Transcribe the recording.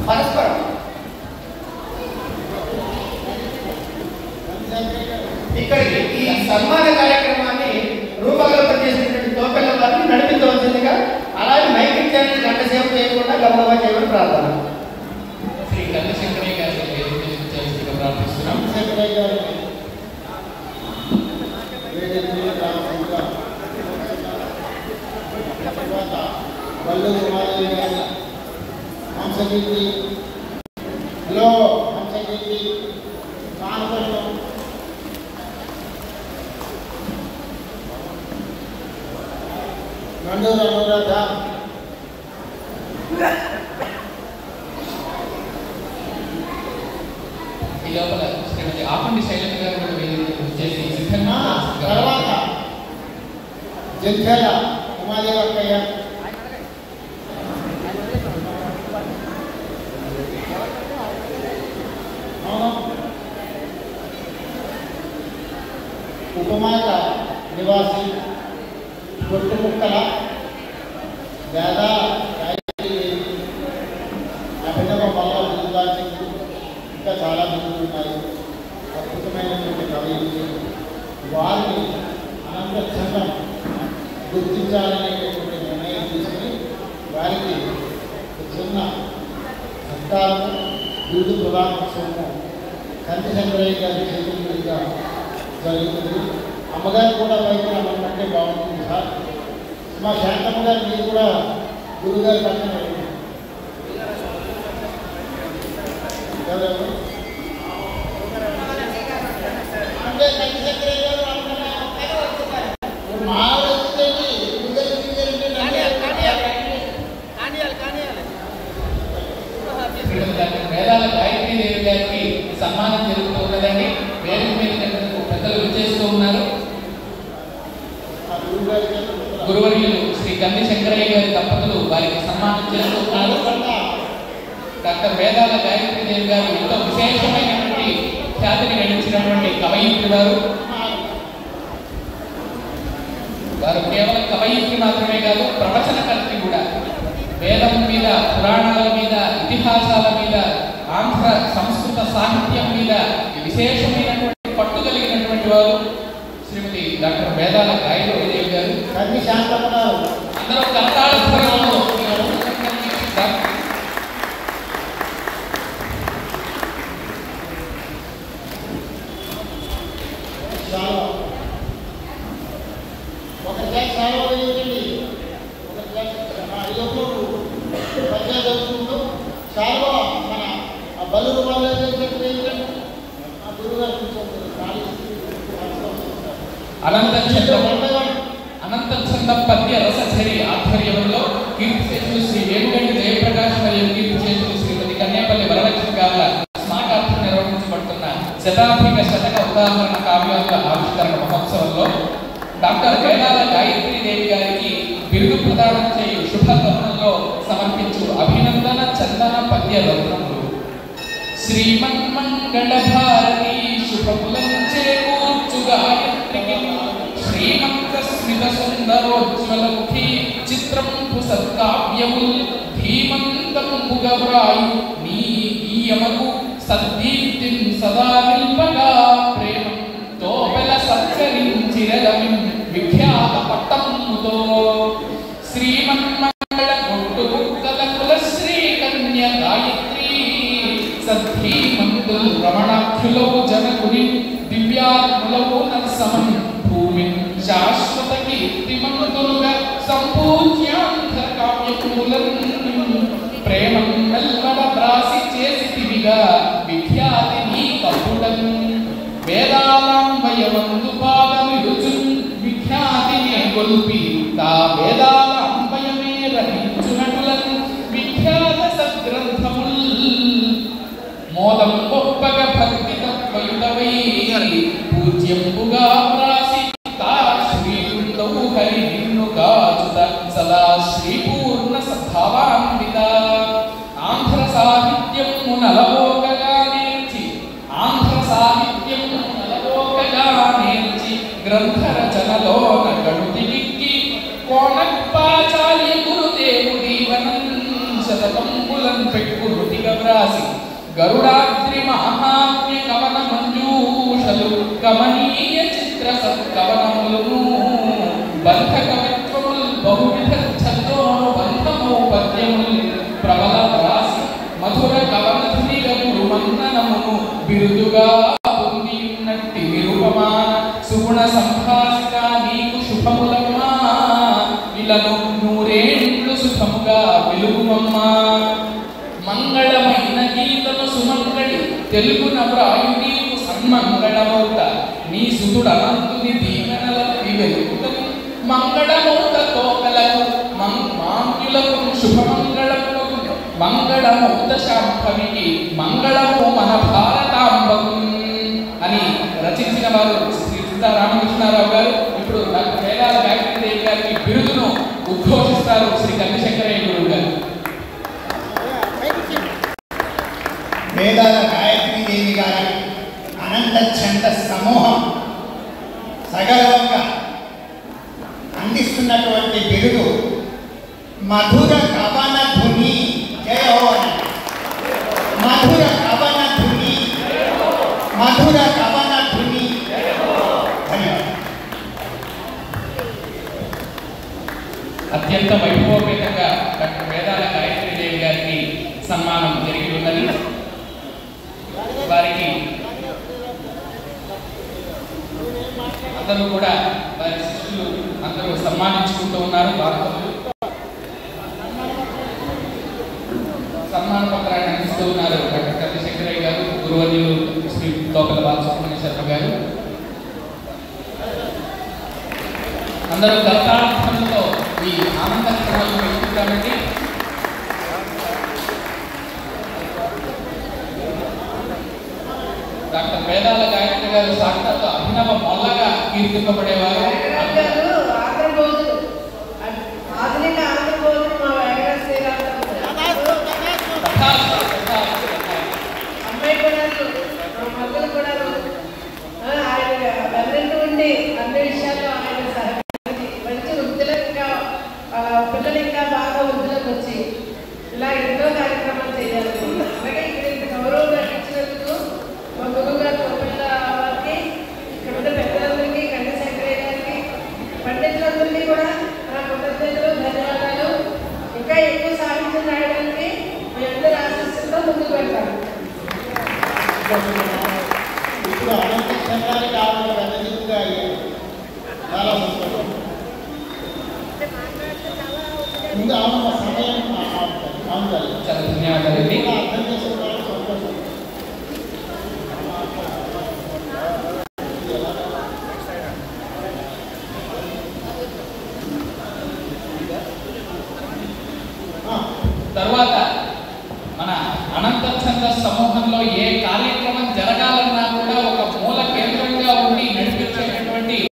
పరస్పరం. ఇక్కడికి ఈ సన్మాన కార్యక్రమాన్ని రూపకల్పన చేసినటువంటి తోపెల్ల వారిని నడిపించవలసిందిగా, అలాగే మైకింగ్ ఛానల్ గంట సేపు చేయకుండా గౌరవ చేయమని ప్రార్థన. శ్రీ కల్లిశంకరయ్య గారి ప్రార్థిస్తున్నాం. హలో హంసగిరి కానపల్లం మండూరు అనురాధ ఈ లోపల శ్రీమతి ఆపండి శైలజ గారు కూడా చేసి సిద్ధంగా తర్వాత జంధ్యాల ఉమాదేవక్కయ్య, ఉపమాత నివాసి కొట్టుముక్కల వేద అభినవ మల్ల బిరుదాచకుడు, ఇంకా చాలా బిరుదులు ఉన్నాయి. అద్భుతమైనటువంటి కవయిత్రి. వారిని అనంత సంఘం గుర్తించాలనేటువంటి నిర్ణయం తీసుకుని వారికి చిన్న సత్కారం బిరుదు ప్రధానోత్సవము కల్లిశంకరయ్య గారి చేతుల మీదుగా జరుగుతుంది. అమ్మగారు కూడా పైకి రమ్మంటే బాగుంటుంది సార్. మా శాంతమ్మ గారు మీరు కూడా గురుగారి పక్కన అంటే కల్లిశంకరయ్య గారు వేదాల గాయత్రీదేవి గారికి సన్మానం జరుగుతూ ఉన్నదండి. వేదిక మీద పెద్దలు విచ్చేస్తూ ఉన్నారు. గురువర్యులు శ్రీ కల్లి శంకరయ్య గారి దంపతులు వారికి సన్మానం చేస్తూ ఉన్నారు. డాక్టర్ వేదాల గాయత్రీదేవి గారు ఎంతో విశేషమైనటువంటి ఖ్యాతిని గడించినటువంటి కవయిత్రి వారు. వారు కేవలం కవయిత్రి మాత్రమే కాదు, ప్రవచనకర్తి కూడా. వేదం మీద, పురాణాల మీద, ఇతిహాసాల మీద, ఆంధ్ర సంస్కృత సాహిత్యం మీద విశేషమైనటువంటి పట్టు కలిగినటువంటి వారు శ్రీమతి డాక్టర్ వేదాల గాయత్రీదేవి గారు. అందరూ కర్తాళ ధ్వనులతో అనంత చంద పద్య రసఝరి ఆధ్వర్యంలో కీర్తిశేషులు శ్రీ వేణుగంటి జయప్రకాశ్ మరియు కీర్తిశేషులు శ్రీమతి కన్యాపల్లి వరలక్ష్మి గారుల స్మారకార్థం నిర్వహించబడుతున్న శతాధిక శతక ఉదాహరణ కావ్యాల ఆవిష్కరణ మహోత్సవంలో డాక్టర్ వేదాల గాయత్రీదేవి గారికి బిరుదు ప్రదానం చేయు శుభ తరుణంలో సమర్పించు అభినందన చందన పద్య రత్నములు. శ్రీమన్మంగళ భారతి శుభములంచే కూర్చు గాయత్రికి శ్రీమంత స్మిత సుందరోజ్వలముఖి చిత్రంపు సత్కావ్యముల్ ధీమంతంబుగ వ్రాయు నీ గీయమగు సద్దీప్తిం సదా నిల్పగా ప్రేమం తోపెల సత్కరించిరలమిన్ విఖ్యాత పట్టముతో శ్రీమన్మంగళ కొట్టు ముక్కల కుల శ్రీ కన్య గాయత్రి సద్ధీమంతుల్ రమణాఖ్యులవు జనకుని దివ్యాత్ములవు నరసమన్ భూమిన్ శాశ్వత కీర్తిమంతులుగా సంపూజ్యాంధ్ర కావ్యములన్ ప్రేమం మెల్లవ బ్రాసి చేసితివిగా విఖ్యాతి నీ కపుడన్ వేదాలాంబయవందు పాదమిరుచున్ విఖ్యాతినే గొల్పి తా వేదాలాంబయమే రహించునటులన్ విఖ్యాత సద్గ్రంథముల్ మోదం గొప్పగ భక్తి తత్వయుతవై పూజ్యంబుగా వ్రాసి తా శ్రీకుందౌ హరి నిన్ను గాచుత సదా శ్రీపూర్ణ సద్భావాన్విత ఆంధ్ర సాహిత్యము నలవోకగా నేర్చి గ్రంథ రచనలోన గణుతికి కోనప్పాచార్య గురుదేవు దీవనం శతకంబులం పెట్టు రుతిగా వ్రాసి గరుడాద్రి మహాత్మ్య కవన మంజూషలు కమనీయ చిత్ర సత్కవనములను బంధ కవిత్వములు బహువిధ ఛందోను బంధము పద్యములు ప్రబల వ్రాసి మధుర కవనధునిగలు మందనమును బిరుదుగా పొంది ఉన్నట్టి నిరుపమాన సుగుణ సంభాసిక నీకు శుభములమ్మా ఇలను నూరేండ్లు సుఖముగా వెలుగుమమ్మా మంగళమైన గీతను సుమంగళి తెలుగున వ్రాయు నీకు సన్మంగళమౌత నీ సుతుడు అనంతుని దీవెనల వెలుగుతను మంగళమౌత తోకలకు మాంగ్యులకు శుభమంగళములకు మంగళమౌత శాంభవికి మంగళము మన భారతాంబకు అని రచించిన వారు శ్రీ సీతారామకృష్ణారావు గారు. ఇప్పుడు డాక్టర్ వేదాల గాయత్రీదేవి గారికి బిరుదును ఉద్ఘోషిస్తారు శ్రీ కన్యశంకరయ్య గురువు గారు. వేదాల గాయత్రీదేవి గారి అనంత ఛంద సమూహం సగర్వంగా అందిస్తున్నటువంటి బిరుదు మధుర కవన ధుని జయో అని. మధుర కవన ధుని, మధుర కవన ధుని. ధన్యవాదాలు. అత్యంత వైభవపేతంగా డాక్టర్ వేదాల గాయత్రీదేవి గారికి సన్మానం జరిగి ఉన్నది. వారికి అందరూ కూడా వారి శిష్యులు అందరూ సన్మానించుకుంటూ ఉన్నారు. సన్మాన పత్రాన్ని అందిస్తూ ఉన్నారు డాక్టర్ కన్యశంకరయ్య గారు, గురువర్యులు శ్రీ లోకల బాలసుబ్రహ్మణ్య శర్మ గారు. అందరూ దత్తార్థంతో ఈ ఆనంద క్షణాలను వెళ్తున్నారండి. డాక్టర్ వేదాల గాయత్రి గారు సాక్షాత్ అభినవ మొల్లగా కీర్తింపబడేవారు. అన్ని విషయాల్లో ఆయన సహకరించి మంచి వృద్ధులకు పిల్లలు ఇంకా బాగా వృద్ధులకు వచ్చి ఇలా ఎన్నో కార్యక్రమాలు చేయాలి. అలాగే ఇక్కడ ఇంత గౌరవంగా ఇచ్చినందుకు మా గురువు గారు పిల్ల వారికి, ఇక్కడ ఉన్న పెద్దలందరికీ, కన్యశంకరయ్య గారికి, పండితులందరికీ కూడా నా కృతజ్ఞతలు, ధన్యవాదాలు. ఇంకా ఎక్కువ సాహిత్యం రాయడానికి మీ అందరి ఆశీస్సులతో ముందుకు వెళ్తాను. ఇప్పుడు అనంత క్షణాలు కావాలి వెదజిత్తుగా అయ్యారు. చాలా సంతోషం. ముందు ఆమె సమయం అవుతారు. చాలా ధన్యవాదాలండి. అర్థం చేసుకోవడానికి సంతోషం. తర్వాత మన అనంత ఛంద సమూహంలో ఏ కార్యక్రమం